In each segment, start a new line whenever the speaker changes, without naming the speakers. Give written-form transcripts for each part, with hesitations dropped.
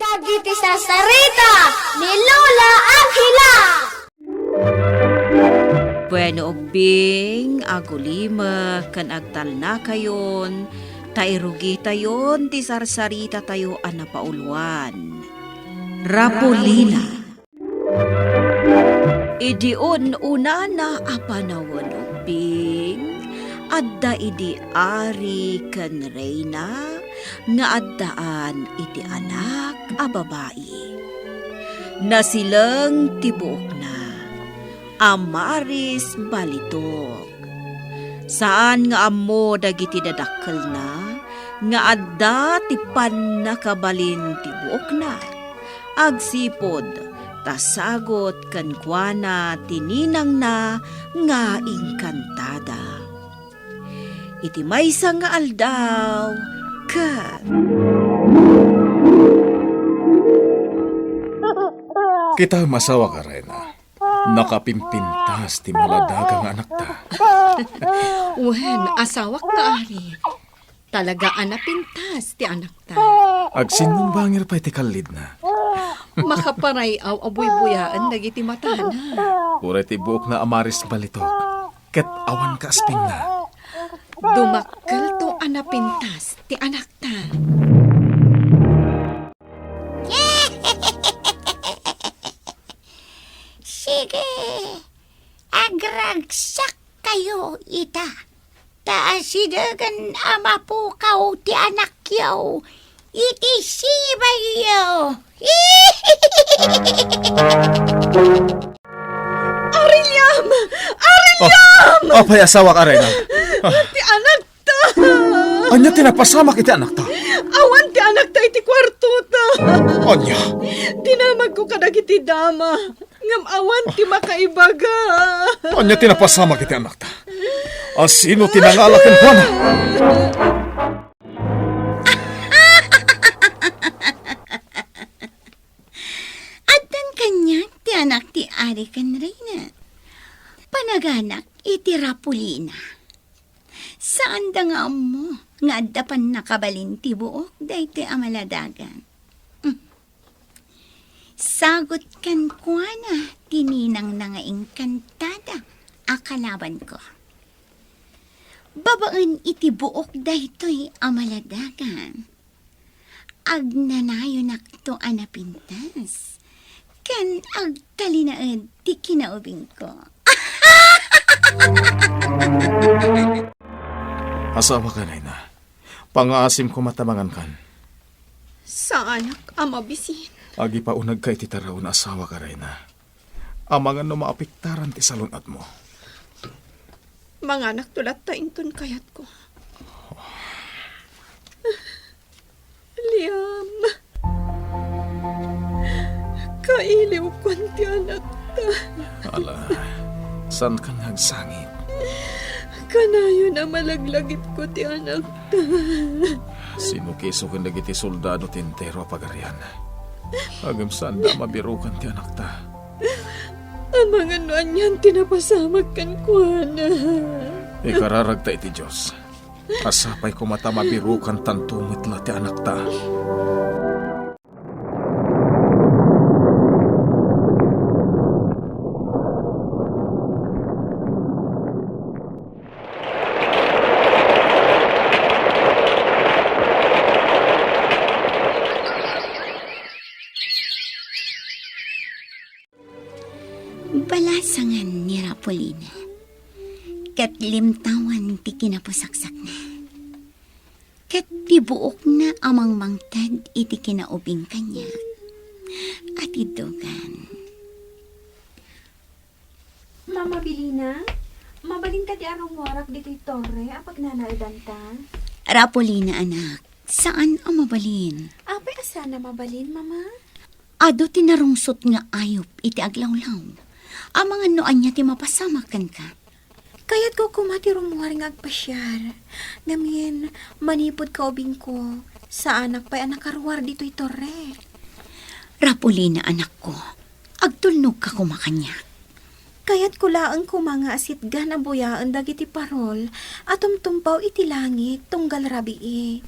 Dagiti sarsarita ni Lola Angela.
Bueno ubing, agulima, kan agtal na kayon, tairugi tayon, ti sarsarita tayo anapauluan. Rapolina. Idion una na apanawon ubing, adda idi ari kan reyna, nga addaan iti anak a babae. Na silang tibuok na, Amaris balitok. Saan nga ammo dagiti dadakkel na, nga adda ti pannakabalin tibuok na. Agsipod, tasagot kankwana tininang na nga engkantada. Iti maysa nga aldaw,
Kita masawa ka, Rena. Nakapimpintas ti maladagang anak ta.
Wen, asawak ka, Ari. Talaga anapintas ti anak ta.
Agsinong bangir pa iti kalid na.
Makaparayaw abuy-buyaan dagiti matana.
Pura ti buok na Amaris balitok. Ket awan ka asping na.
Dumakkel to anapintas ti anak ta.
Sige, agragsak kayo ita. Taasidagan ama po kao ti anak yaw. Iti sibay yaw.
Arilyam!
Apay asawa ka, Rena.
Ti anak ta!
Anya tinapasama kiti anak ta.
Awan ti anak ta iti kwarto ta.
Anya?
Tinamag ko kadagiti dama. Ngam awan ti makaibaga.
Anya tinapasama kiti anak ta. Asino tinangalakin ko na?
Addan kanya ti anak ti ari kan Reyna. Panaganak iti Rapolina. Saan da nga mo nga addapan nakabalin ti buok dahi ti amaladagan. Sagot kan kuana tininang na nga engkantada akalaban ko. Babaan iti buok daytoy amaladagan. Agnanayo nakto anapintas. Kan agtalinaed ti kinaubing ko.
Asawa ka, Rena. Pangaasim ko matamangan kan.
Sa anak amabisin.
Agi pa unag ka iti taraw na asawa ka, Rena. Amangan no maapiktaran ti salunat mo.
Mga anak tulat ta inton kayat ko. Liam. Kailiw ko ti anak ta.
Ala, saan ka nagsangit?
Kanayo na malaglagip ko ti anak ta.
Sinukiso ka nagiti soldado tintero pagarian. Agam saan na mabirukan ti anak ta.
Ang mga nuan yan tinapasamag kan kuana.
Ikararag ta iti Diyos. Asapay ko mata mabirukan tantumit la ti anak ta.
Balasangan ni Rapolina. Kat limtawan ti kinapusaksak na. Kat tibuok na amang mangtad iti kinaubing kanya. At idugan.
Mama Bilina, mabalin ka di arong warak dito torre, apag nanaidan ta?
Rapolina anak, saan ang mabalin?
Apay asa na mabalin, mama?
Ado tinarungsot nga ayop iti aglawlaw. Ang mga noan niya ti mapasamakan ka.
Kaya't ko kumati rumuwaring agpasyar. Ngamin, manipod ka ubing ko. Sa anak pa'y anak karwar dito torre.
Rapolina anak ko, agtulnog ka kumakanya.
Kaya't kulaang ko mga asitgan ang buyaan dagiti parol at tumtumpaw iti langit tunggal rabii.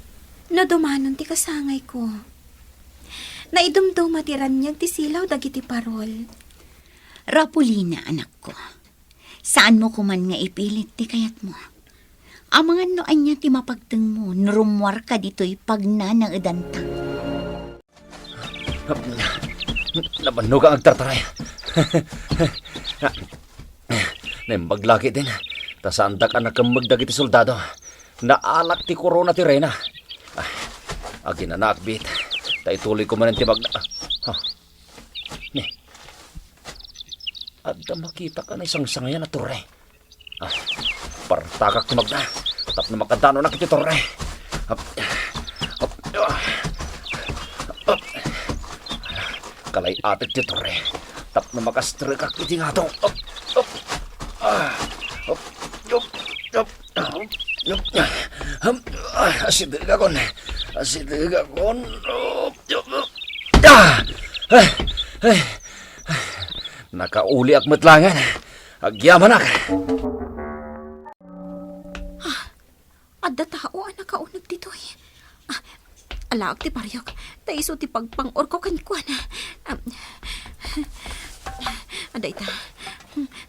Nadumanon ti kasangay ko. naidumdum matiran niyag ti silaw dagiti parol.
Rapulina, anak ko. Saan mo kuman nga ipilit ti kayat mo? Amangan no anya ti mapagteng mo, nurumwar ka dito'y pagnanang edantang.
Nabannog ang agtartaray. Naimaglaki din. Tasandak ang nakamagdag iti soldado. Naalak ti korona ti Reyna. Agi na nakbit. Taituloy ko man ang tibag na. Ni. Adda makita ka na isang sangayan na torre. Partakak timag na. Tap na makadano na kiti torre. Kalay atik ti torre. Tap na makastrikak kiti nga to. Asidig akon. Nakauli ak metlangan. Agyaman ak.
Adda tao ang nakaunag dito eh. Alaak ti paryok. Taiso ti pagpangor ko kanikwan. Aday ta.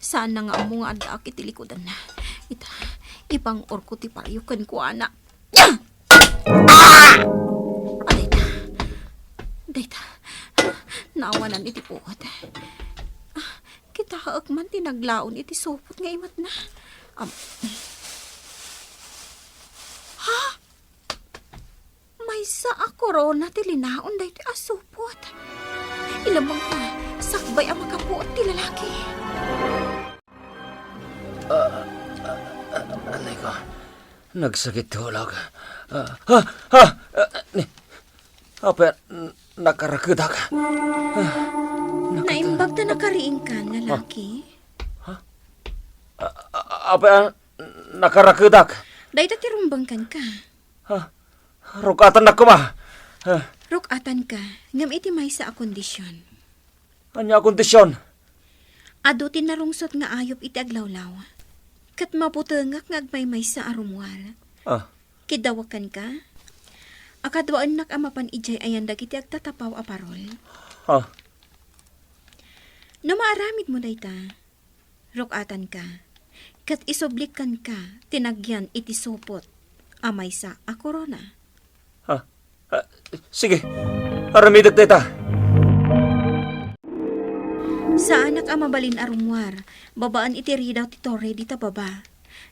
Saan na nga mo nga adda ak itilikodan na. Ipang or ko ti paryok kanikwan na. Aday ta. Aday ta. Naawanan iti puot. Kita haagman tinaglaon iti sopot nga imat na. May sa korona ti linaon da iti asupot. Ilamang pa, sakbay ang makapuot ti lalaki.
Anay ko, nagsakit tulog. Apa, nakarakudak.
Naimbag na nakariing ka, lalaki.
Apa, nakarakudak.
Dahil ti rumbangkan ka.
Rukatan na ko ma.
Rukatan ka, ngam iti may sa akondisyon.
Anya kondisyon?
Ado tinarungsot nga ayop iti aglawlaw. Kat maputengak nga agmay sa arumwar. Kidawakan ka? Akadwaan nak amapan ijay ayan dagiti agtatapaw a parol. No maaramid mo dayta, rukatan ka. Kat isoblikan ka, tinagyan iti sopot, amay sa a korona.
Sige, aramidak dayta.
Sa anak amabalin arumwar, babaan iti ridaw ti torre dita baba.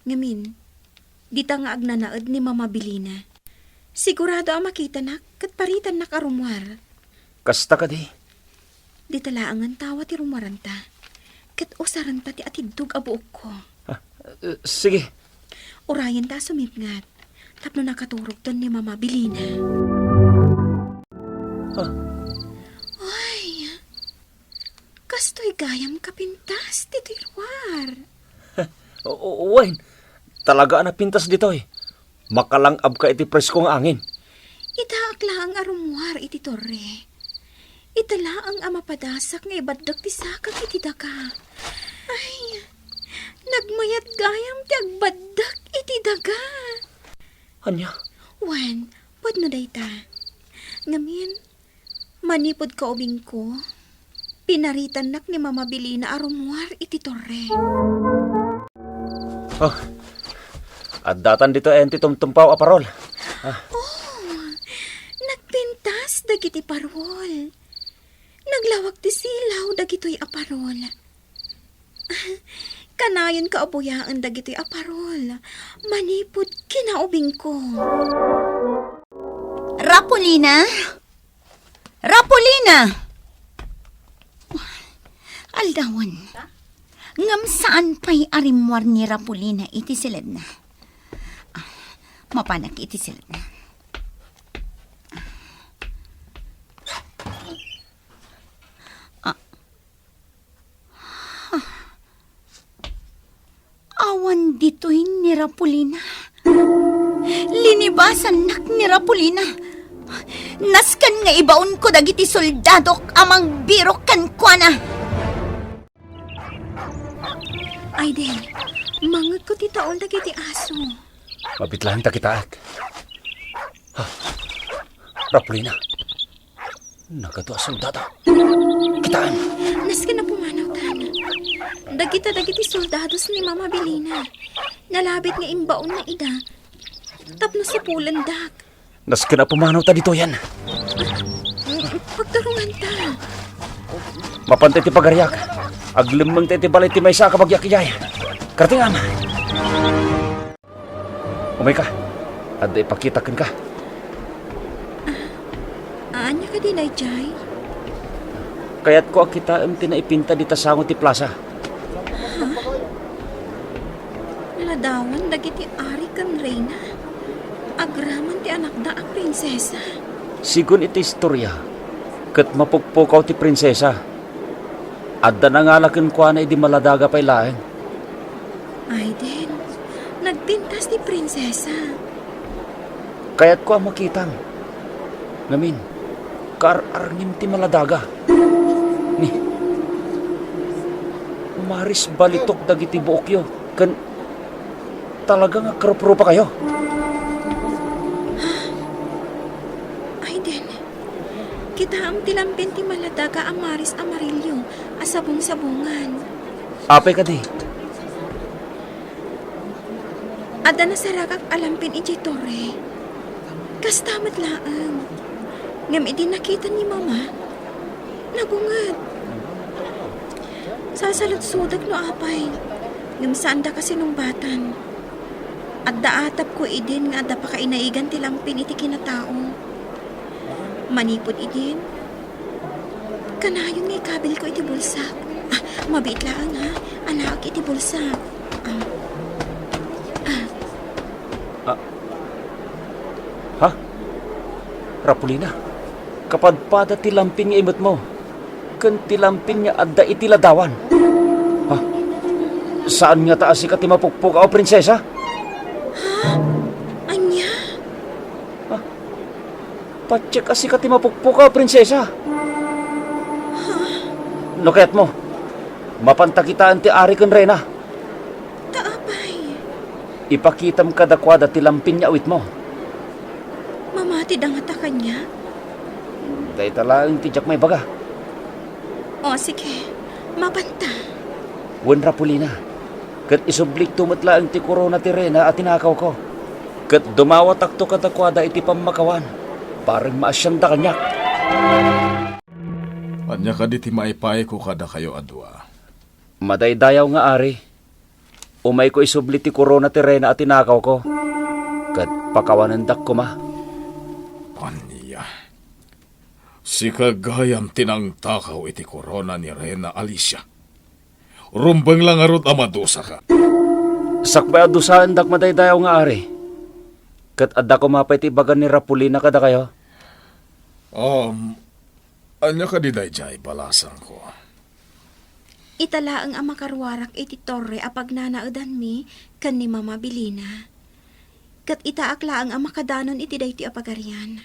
Ngamin, dita nga agnanaad ni Mama Bilina. Sigurado ang makita nak, kat paritan nak arumwar.
Kasta ka di.
Dita laangan tawa ti rumwaranta. Kat usaran ta ti atidug abuok ko.
Sige.
Urayan ta sumipngat. Tapno nakaturog ton ni Mama Bilina. Ay, kastoy gayam kapintas ti tirwar.
Uwain, talaga na pintas dito eh. Makalangab ka iti preskong angin.
Itaak lang ang arumwar iti torre. Itala ang amapadasak nga ibadag ti sakak iti daga. Ay, nagmayat gayam ti agbadak iti daga.
Anya?
Wan, pud no dayta. Ngamin, manipod ka ubing ko. Pinaritan nak ni Mama Bilina arumwar iti torre.
At datan dito enti tumtumpaw a parol.
Nagpintas dagiti parol. Naglawag ti silaw dagitoy a parol. Kanayon ka abuyaan dagitoy a parol. Manipod kinaubing ko.
Rapulina? Rapulina! Aldawan. Ngam saan pa'y arimwar ni Rapulina iti silid na? Mapanak iti silid na. Awan dito'y ni Rapulina. Linibasan nak ni Rapulina. Naskan nga ibaon ko dagiti soldadok amang birok kan kuana.
Ay din, mangag ko ti taon dagiti aso.
Mabitlahan ta kita ak. Rapulina. Nagato soldado. Kitaan.
Nas ka na pumanaw tan. Dagiti soldados ni Mama Belina. Nalabit nga imbaon na ida. Tapno sa pulandak.
Nas ka na pumanaw ta dito yan.
Pagtarungan ta.
Mapantay ti pagaryak. Aglimang ti balay ti may sa kabagyak-iyay. Kartingam. Umay ka. At ipakitakan ka.
Anya ka din ay Jai?
Kaya't ko kita tinaipinta di tasangon ti plaza.
Ladawan dagiti ari kan reyna. Agraman ti anak da a prinsesa.
Sigun iti istorya. Kat mapukpukaw ti prinsesa. Adda nangalakin ko na di maladaga pa'y laeng.
Ay din, nagpintas ti prinsesa.
Kaya't ko makitang. Ngamin, kaararngim ti maladaga. Ni, maris balitok dagiti buokyo. Kan, talaga nga karup-rupa kayo.
Ay din, kita am tilampin ti maladaga amaris amarilyo asabong-sabungan.
Apay ka di.
Ada na saragak alampin iti torre. Kastamat laang. Ngam iti nakita ni Mama. Nagungad. Sasalutsudag no apay. Ngam saan da kasi nung batan. At daatap ko idin nga da pa kainaigan ti lampin iti kinatao. Manipod idin. Kanayon nga ikabil ko iti bulsak. Mabit laang ha. Anak iti bulsak.
Ha? Rapulina, kapadpada ti lampin nga imot mo. Kan ti lampin nga adda iti ladawan. Ha? Saan nga taas ka ti mapukpuk o prinsesa?
Anya?
Patsyak asi ka ti mapukpuk o prinsesa. No kayat mo, mapantakitaan ti ari kan reyna.
Taapay.
Ipakitam kadakwada ti lampin nga awit mo.
Mamati dangata kanya.
Dahil talagang tijak may baga.
O sige, mapanta.
Wen Rapulina, kat isublik tumatla ang ti korona ti reyna at tinakaw ko. Kat dumawat akto kadakwada iti pamakawan. Parang maasyang da kanyak.
Anya ka di ti maipay ko kada kayo adwa.
Madaydayaw nga ari. Umay ko isubli ti korona ti reyna at tinakaw ko. Kat pakawanandak ko ma.
Anya. Si kagayam tinang takaw iti korona ni Reyna Alicia. Rumbang lang arot amadusa ka.
Sakbay adusaan dak madaydayaw nga ari. Kat adda ko mapay ti bagan ni Rapulina kada kayo.
Anya ka di dayjay balasang ko.
Itala ang amakarwarak iti torre apag nanaudan mi kan ni Mama Belina. Kat itaakla ang amakadanon iti dayti apagarian.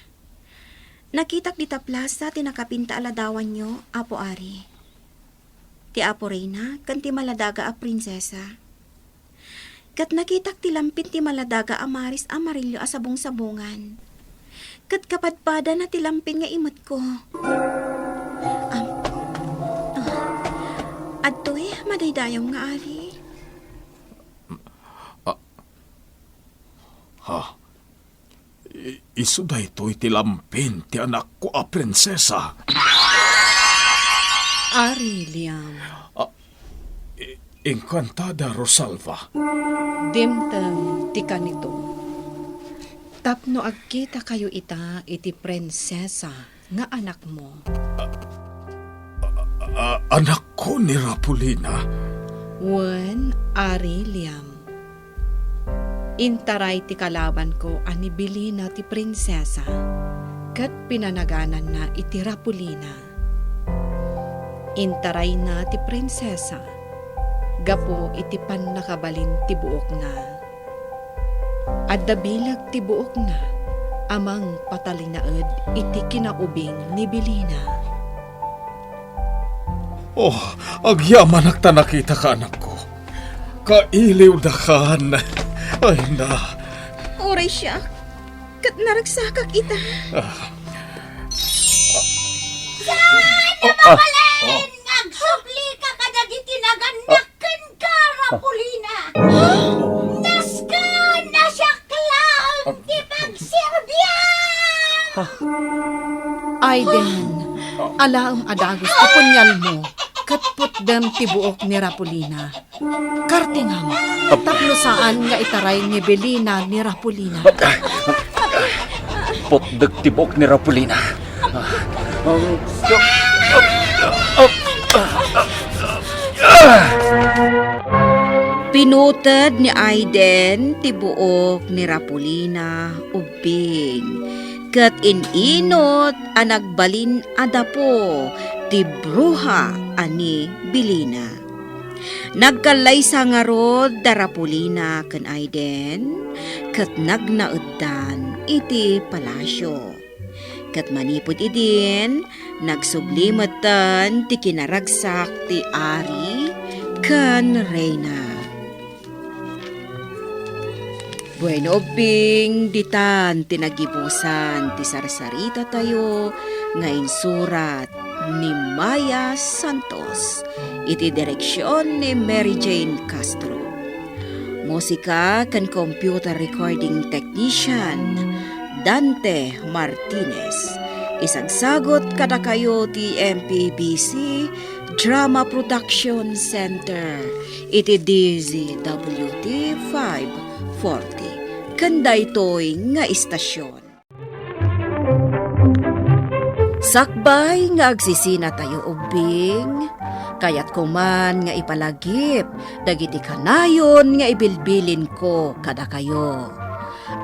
Nakitak di ta plaza tinakapinta aladawan nyo, Apo Ari. Ti Apo Reyna, kan ti maladaga a prinsesa. Kat nakitak ti lampin ti maladaga amaris amarilyo asabong-sabungan. Kat kapadpada na ti lampin nga imot ko. Adtoy, madaydayaw nga Ari.
Ha? Isu da ito iti lampin ti anak ko a prinsesa.
Ari, Liam.
Encantada Rosalva.
Dimtang ti kanito. Tapno agkita kayo ita iti prinsesa nga anak mo.
Anak ko ni Rapulina.
Wen, Ari, Liam. Intaray ti kalaban ko ani Belina ti prinsesa. Kat pinanaganan na iti Rapulina. Intaray na ti prinsesa. Gapo iti pannakabalin ti buok na. Adda bilag ti buok na. Amang patalinaed iti kinaubing ni Belina.
Oh, agyaman akta nakita ka anak ko. Kailiw da kan. Ay na.
Oray siya. Kat naragsakak ita.
Balin! Nagsubli ka kadagiti naganakan ka, Rapulina! Naska na siya clown! Di pagsirbya!
Aiden, alaam adagos ti punyal mo, katput dem ti buok ni Rapulina. Kartingam, tapno saan nga itaray ni Belina ni Rapulina.
Potdag tibok ni Rapulina.
Pinuted ni Aiden ti buok ni Rapulina ubing. Kat ininot ang nagbalin adapo ti bruha ani Belina. Nagkalaysa nga rod da Rapulina ken Aiden kat nagnauddan iti palasyo. Kat manipod idin nagsublimatan ti kinaragsak ti ari ken reyna. Bueno, Bing, ditan tinagibusan ti sarsarita tayo nga insurat ni Maya Santos, iti direksyon ni Mary Jane Castro. Musika kan computer recording technician Dante Martinez. Isagsagot kada kayo ti MPBC Drama Production Center, iti DZWT 540. Kanda ito'y nga istasyon. Sakbay nga agsisina tayo ubing, kayat kuman nga ipalagip, dagiti kanayon nga ibilbilin ko kada kayo.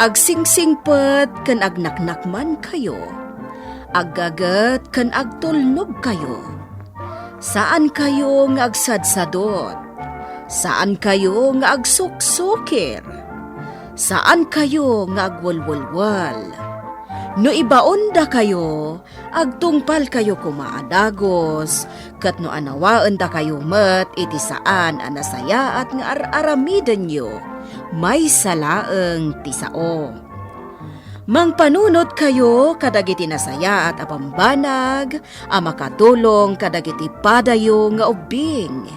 Agsingsingpet kan agnaknakman kayo, aggagat kan agtulnog kayo. Saan kayo nga agsadsadot? Saan kayo nga agsuksukir? Saan kayo nga agwalwalwal? No ibaon da kayo, agtungpal kayo kumaadagos, kat no anawaan da kayo met iti saan anasaya at nga aramidan nyo, may salaeng tisao. Mangpanunot kayo kadagiti nasaya at apambanag, amakatulong kadagiti padayo nga ubing.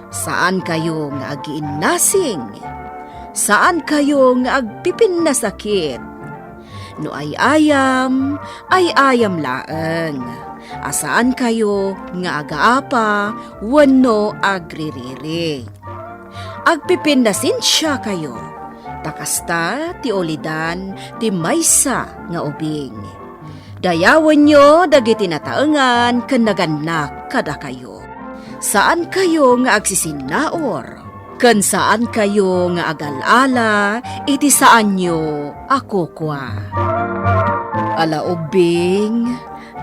Saan kayo nga agiinnasing? Saan kayo nga agpipin na sakit? No ay ayam laeng. Asaan kayo nga agaapa, wano agririri. Agpipin na sinsya kayo. Takasta ti olidan ti maysa nga ubing. Dayawan nyo dagiti nataengan ken naganak kada kayo. Saan kayo nga agsisinaor? Ken saan kayo nga agalala, iti saan nyo ako kwa. Ala ubing,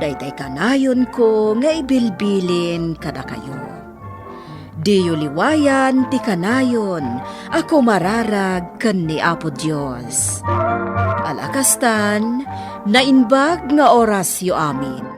daytay kanayon ko nga ibilbilin kada kayo. Diyo liwayan ti kanayon, ako mararag ken ni Apo Dios. Alakastan, nainbag nga oras yo amin.